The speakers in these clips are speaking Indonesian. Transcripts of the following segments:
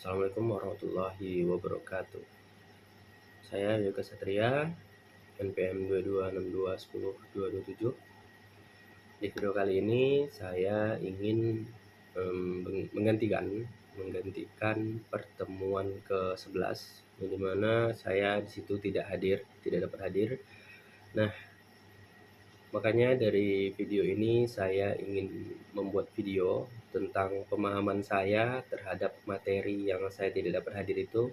Assalamualaikum warahmatullahi wabarakatuh. Saya Yoga Satria, NPM 2262102227. Di video kali ini saya ingin menggantikan pertemuan ke-11, yang dimana saya di situ tidak dapat hadir. Nah, makanya dari video ini saya ingin membuat video tentang pemahaman saya terhadap materi yang saya tidak dapat hadir itu,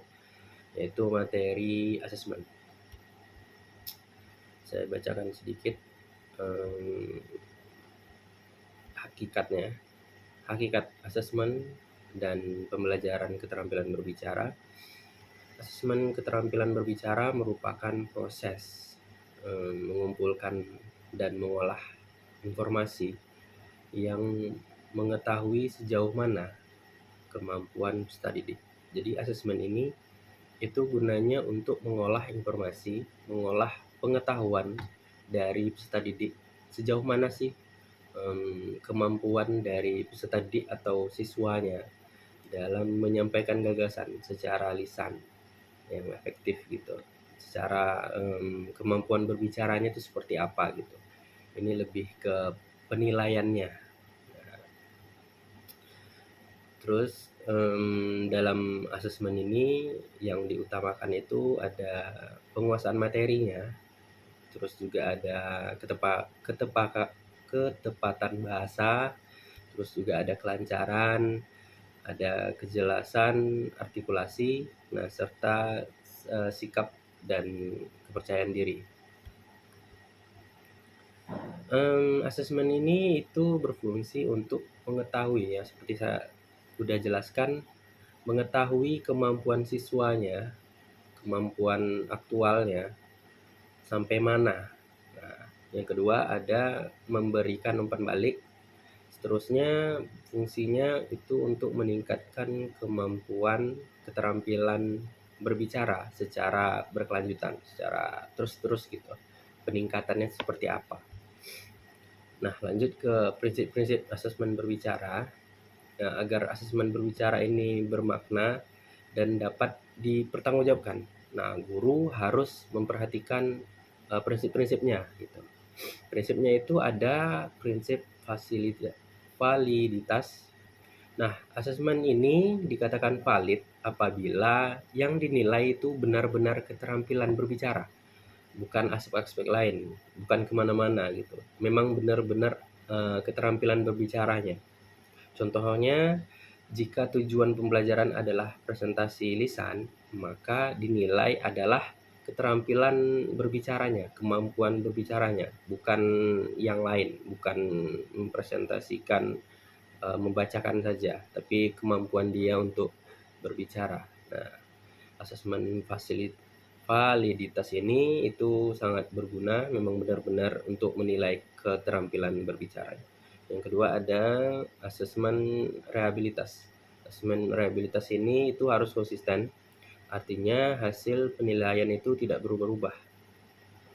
yaitu materi asesmen. Saya bacakan sedikit hakikat asesmen dan pembelajaran keterampilan berbicara. Asesmen keterampilan berbicara merupakan proses mengumpulkan dan mengolah informasi yang mengetahui sejauh mana kemampuan peserta didik. Jadi asesmen ini itu gunanya untuk mengolah informasi, mengolah pengetahuan dari peserta didik, sejauh mana sih kemampuan dari peserta didik atau siswanya dalam menyampaikan gagasan secara lisan yang efektif gitu. Secara kemampuan berbicaranya itu seperti apa gitu. Ini lebih ke penilaiannya. Terus dalam asesmen ini yang diutamakan itu ada penguasaan materinya, terus juga ada ketepatan bahasa, terus juga ada kelancaran, ada kejelasan artikulasi, serta sikap dan kepercayaan diri. Asesmen ini itu berfungsi untuk mengetahui, ya seperti saya sudah jelaskan, mengetahui kemampuan siswanya, kemampuan aktualnya sampai mana. Nah, yang kedua ada memberikan umpan balik. Seterusnya fungsinya itu untuk meningkatkan kemampuan keterampilan berbicara secara berkelanjutan, secara terus-terus gitu. Peningkatannya seperti apa. Nah, lanjut ke prinsip-prinsip asesmen berbicara. Nah, agar asesmen berbicara ini bermakna dan dapat dipertanggungjawabkan. Nah, guru harus memperhatikan prinsip-prinsipnya gitu. Prinsipnya itu ada prinsip validitas. Nah, asesmen ini dikatakan valid apabila yang dinilai itu benar-benar keterampilan berbicara, bukan aspek-aspek lain, bukan kemana-mana gitu. Memang benar-benar keterampilan berbicaranya. Contohnya, jika tujuan pembelajaran adalah presentasi lisan, maka dinilai adalah keterampilan berbicaranya, kemampuan berbicaranya, bukan yang lain, bukan mempresentasikan, membacakan saja, tapi kemampuan dia untuk berbicara. Nah, asesmen validitas ini itu sangat berguna, memang benar-benar untuk menilai keterampilan berbicara. Yang kedua ada asesmen rehabilitas. Asesmen rehabilitas ini itu harus konsisten, artinya hasil penilaian itu tidak berubah-ubah.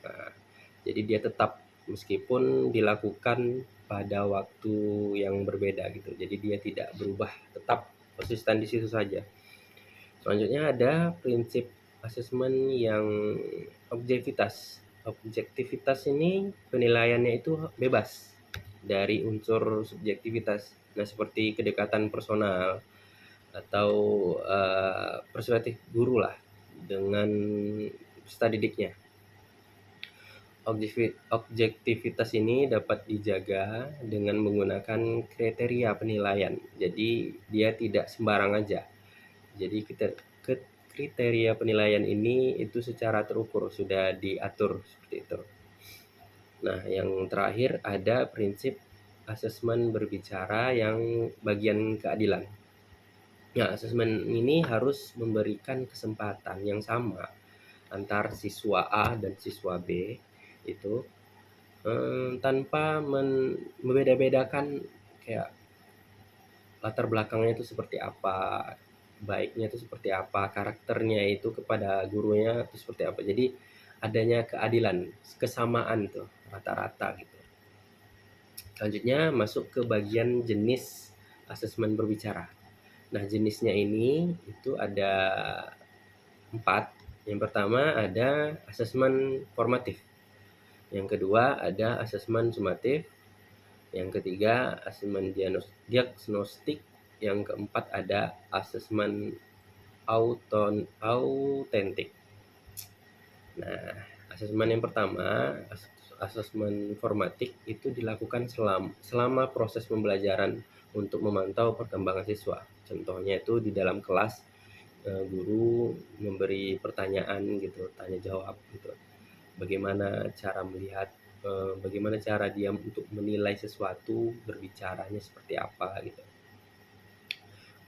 Nah, jadi dia tetap meskipun dilakukan pada waktu yang berbeda gitu. Jadi dia tidak berubah, tetap konsisten di situ saja. Selanjutnya ada prinsip asesmen yang objektivitas. Objektivitas ini penilaiannya itu bebas dari unsur subjektivitas. Nah, seperti kedekatan personal atau perspektif guru lah dengan peserta didiknya. Objektivitas ini dapat dijaga dengan menggunakan kriteria penilaian. Jadi dia tidak sembarang aja. Jadi kriteria penilaian ini itu secara terukur, sudah diatur seperti itu. Nah, yang terakhir ada prinsip asesmen berbicara yang bagian keadilan. Nah, asesmen ini harus memberikan kesempatan yang sama antar siswa A dan siswa B itu tanpa membeda-bedakan kayak latar belakangnya itu seperti apa, baiknya itu seperti apa, karakternya itu kepada gurunya itu seperti apa. Jadi adanya keadilan, kesamaan tuh rata-rata gitu. Selanjutnya masuk ke bagian jenis asesmen berbicara. Nah, jenisnya ini itu ada 4. Yang pertama ada asesmen formatif. Yang kedua ada asesmen sumatif. Yang ketiga asesmen diagnostik. Yang keempat ada asesmen autentik. Nah, asesmen yang pertama, asesmen formatik itu dilakukan selama proses pembelajaran untuk memantau perkembangan siswa. Contohnya itu di dalam kelas, guru memberi pertanyaan gitu, tanya jawab gitu. Bagaimana cara melihat, bagaimana cara dia untuk menilai sesuatu, berbicaranya seperti apa gitu.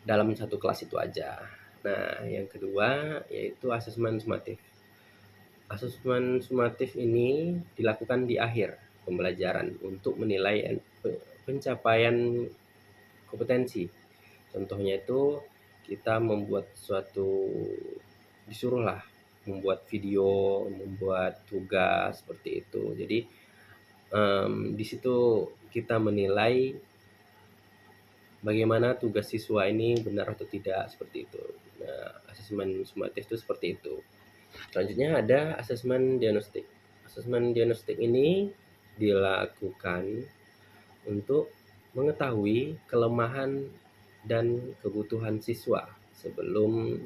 Dalam satu kelas itu aja. Nah, yang kedua yaitu asesmen sumatif. Asesmen sumatif ini dilakukan di akhir pembelajaran untuk menilai pencapaian kompetensi. Contohnya itu kita membuat suatu, disuruhlah membuat video, membuat tugas seperti itu. Jadi di situ kita menilai bagaimana tugas siswa ini benar atau tidak seperti itu. Nah, asesmen sumatif itu seperti itu. Selanjutnya ada asesmen diagnostik. Asesmen diagnostik ini dilakukan untuk mengetahui kelemahan dan kebutuhan siswa sebelum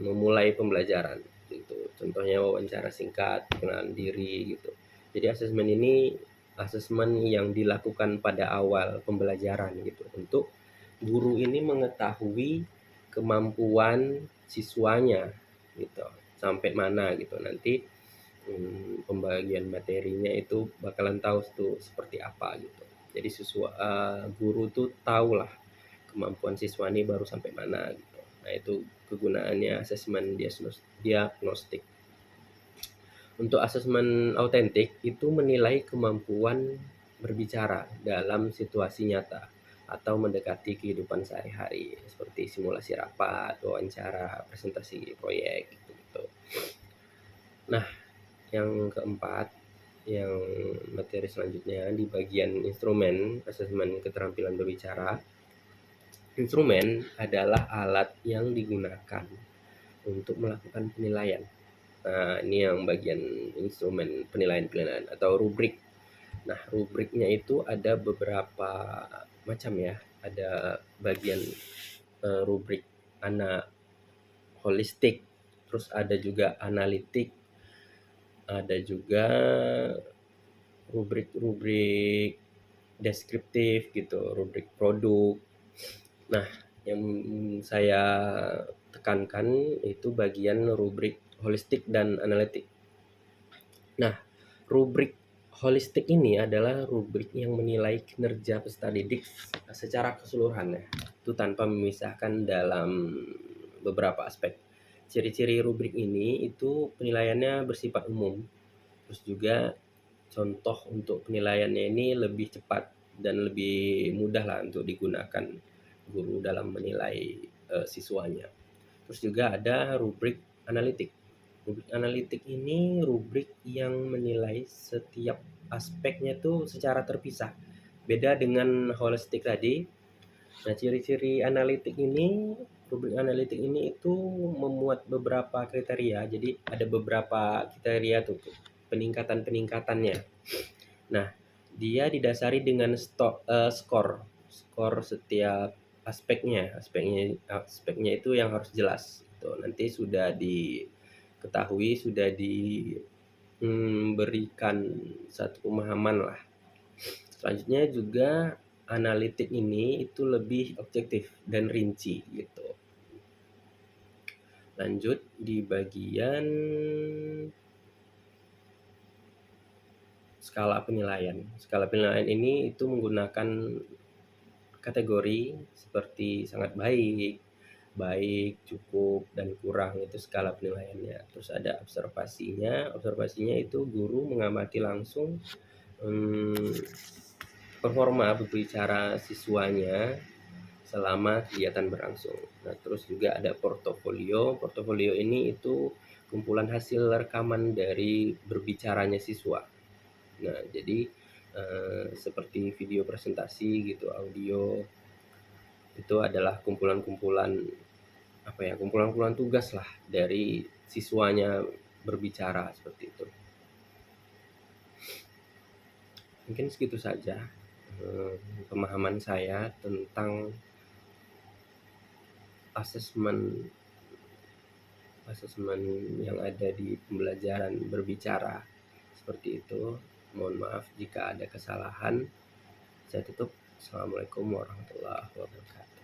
memulai pembelajaran gitu. Contohnya wawancara singkat, pengenalan diri gitu. Jadi asesmen ini asesmen yang dilakukan pada awal pembelajaran gitu untuk guru ini mengetahui kemampuan siswanya gitu sampai mana gitu. Nanti pembagian materinya itu bakalan tahu tuh seperti apa gitu. Jadi guru tuh tahulah kemampuan siswa ini baru sampai mana gitu. Nah, itu kegunaannya asesmen diagnostik. Untuk asesmen autentik itu menilai kemampuan berbicara dalam situasi nyata atau mendekati kehidupan sehari-hari seperti simulasi rapat, wawancara, presentasi proyek gitu. Nah, yang keempat, yang materi selanjutnya di bagian instrumen asesmen keterampilan berbicara. Instrumen adalah alat yang digunakan untuk melakukan penilaian. Nah, ini yang bagian instrumen penilaian atau rubrik. Nah, rubriknya itu ada beberapa macam ya. Ada bagian rubrik holistik, terus ada juga analitik, ada juga rubrik deskriptif gitu, rubrik produk. Nah, yang saya tekankan itu bagian rubrik holistik dan analitik. Nah, rubrik holistik ini adalah rubrik yang menilai kinerja peserta didik secara keseluruhan ya. Itu tanpa memisahkan dalam beberapa aspek. Ciri-ciri rubrik ini itu penilaiannya bersifat umum. Terus juga contoh untuk penilaiannya ini lebih cepat dan lebih mudah lah untuk digunakan guru dalam menilai siswanya. Terus juga ada rubrik analitik. Rubrik analitik ini rubrik yang menilai setiap aspeknya tuh secara terpisah. Beda dengan holistik tadi. Nah, ciri-ciri analitik ini, rubrik analitik ini itu memuat beberapa kriteria. Jadi ada beberapa kriteria tuh peningkatan-peningkatannya. Nah, dia didasari dengan skor setiap aspeknya itu yang harus jelas. Itu nanti sudah diketahui, sudah diberikan satu pemahaman lah. Selanjutnya juga analitik ini itu lebih objektif dan rinci gitu. Lanjut di bagian skala penilaian. Skala penilaian ini itu menggunakan kategori seperti sangat baik, baik, cukup, dan kurang, itu skala penilaiannya. Terus ada observasinya. Observasinya itu guru mengamati langsung performa berbicara siswanya selama kegiatan berlangsung. Nah, terus juga ada portofolio. Portofolio ini itu kumpulan hasil rekaman dari berbicaranya siswa. Nah, jadi seperti video presentasi gitu, audio Itu adalah kumpulan-kumpulan apa ya, kumpulan-kumpulan tugas lah dari siswanya berbicara seperti itu. Mungkin segitu saja pemahaman saya tentang asesmen asesmen yang ada di pembelajaran berbicara seperti itu. Mohon maaf jika ada kesalahan. Saya tutup. Assalamualaikum warahmatullahi wabarakatuh.